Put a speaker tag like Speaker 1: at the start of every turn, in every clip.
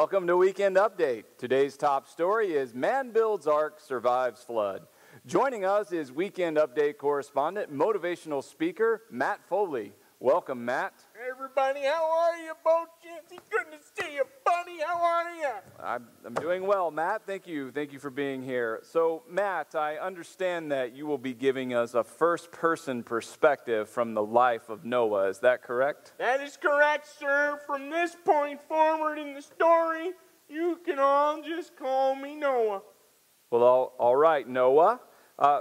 Speaker 1: Welcome to Weekend Update. Today's top story is Man Builds Ark, Survives Flood. Joining us is Weekend Update correspondent, motivational speaker, Matt Foley. Welcome, Matt.
Speaker 2: Hey everybody, how are you, Bo Chancy? Good to see you, buddy. How are you?
Speaker 1: I'm doing well, Matt. Thank you for being here. So, Matt, I understand that you will be giving us a first-person perspective from the life of Noah. Is that correct?
Speaker 2: That is correct, sir. From this point forward in the story, you can all just call me Noah.
Speaker 1: Well, all right, Noah.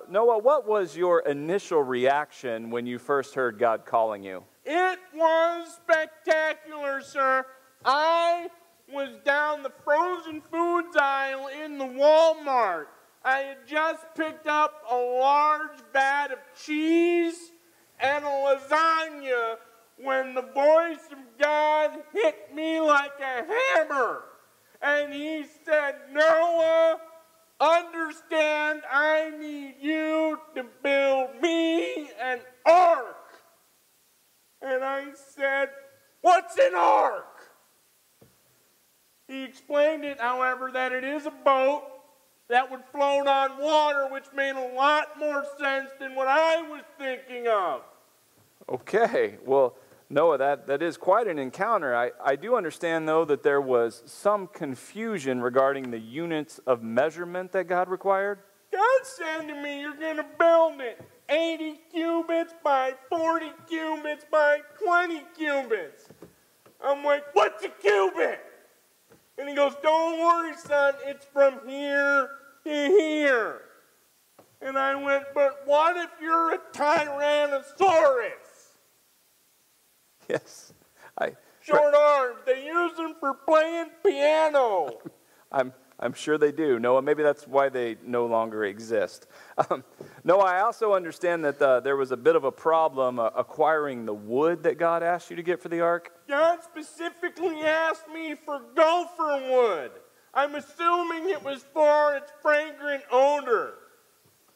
Speaker 1: Noah, what was your initial reaction when you first heard God calling you?
Speaker 2: It was spectacular, sir. I was down the frozen foods aisle in the Walmart. I had just picked up a large vat of cheese and a lasagna when the voice of God hit me like a hammer. And he said, Noah, understand, I need you to build me an ark. And I said, what's an ark? He explained it, however, that it is a boat that would float on water, which made a lot more sense than what I was thinking of.
Speaker 1: Okay, well, Noah, that is quite an encounter. I do understand, though, that there was some confusion regarding the units of measurement that God required.
Speaker 2: God said to me, you're going to build it 80 cubits by 40 cubits by 20 cubits. I'm like, what's a cubit? And he goes, don't worry, son, it's from here to here. And I went, but what if you're a Tyrannosaurus?
Speaker 1: Yes.
Speaker 2: Short arms, they use them for playing piano.
Speaker 1: I'm sure they do, Noah. Maybe that's why they no longer exist. Noah, I also understand that there was a bit of a problem acquiring the wood that God asked you to get for the ark.
Speaker 2: God specifically asked me for gopher wood. I'm assuming it was for its fragrant odor.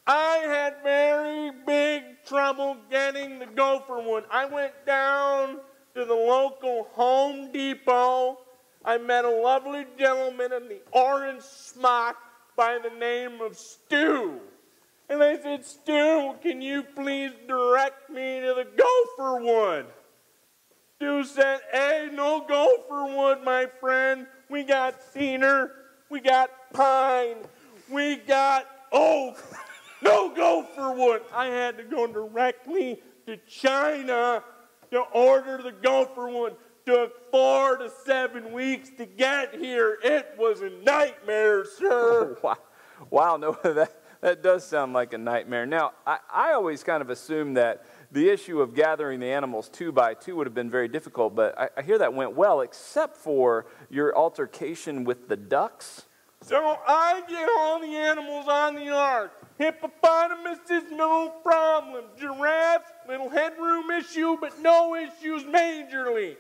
Speaker 2: I had very big trouble getting the gopher wood. I went down to the local Home Depot. I met a lovely gentleman in the orange smock by the name of Stu. And I said, Stu, can you please direct me to the gopher wood? Stu said, hey, no gopher wood, my friend. We got cedar, we got pine, we got oak. No gopher wood. I had to go directly to China to order the gopher wood. Took 4 to 7 weeks to get here. It was a nightmare, sir.
Speaker 1: Oh, wow, Noah, that does sound like a nightmare. Now, I always kind of assumed that the issue of gathering the animals 2 by 2 would have been very difficult, but I hear that went well, except for your altercation with the ducks.
Speaker 2: So I get all the animals on the ark. Hippopotamuses, no problem. Giraffes, little headroom issue, but no issues majorly.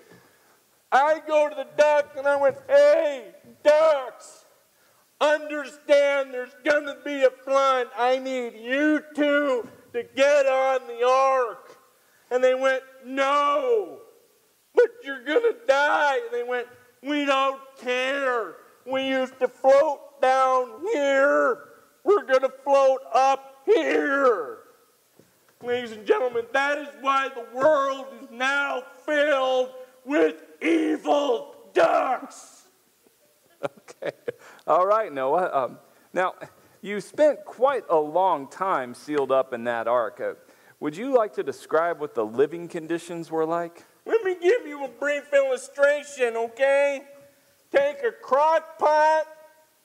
Speaker 2: I go to the duck and I went, hey, ducks, understand there's going to be a flood. I need you two to get on the ark. And they went, no, but you're going to die. And they went, we don't care. We used to float down here. We're going to float up here. Ladies and gentlemen, that is why the world is now filled with evil ducks.
Speaker 1: Okay. All right, Noah. Now, you spent quite a long time sealed up in that ark. Would you like to describe what the living conditions were like?
Speaker 2: Let me give you a brief illustration, okay? Take a crock pot,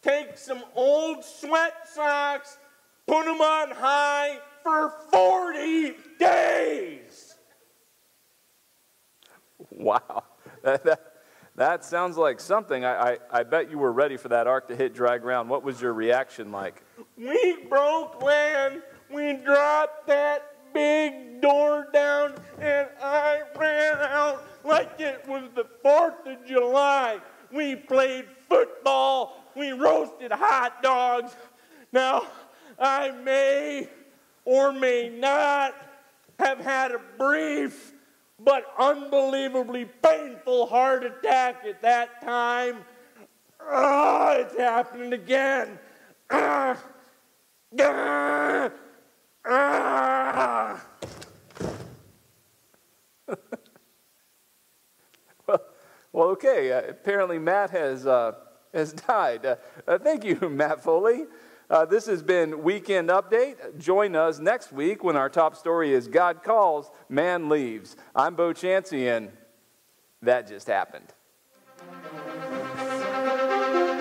Speaker 2: take some old sweat socks, put them on high for 40 days.
Speaker 1: Wow. That sounds like something. I bet you were ready for that ark to hit dry ground. What was your reaction like?
Speaker 2: We broke land. We dropped that big door down, and I ran out like it was the 4th of July. We played football. We roasted hot dogs. Now, I may or may not have had a brief but unbelievably painful heart attack at that time. Oh, it's happening again.
Speaker 1: Well, okay. Apparently, Matt has died. Thank you, Matt Foley. This has been Weekend Update. Join us next week when our top story is God Calls, Man Leaves. I'm Bo Chansey, and that just happened.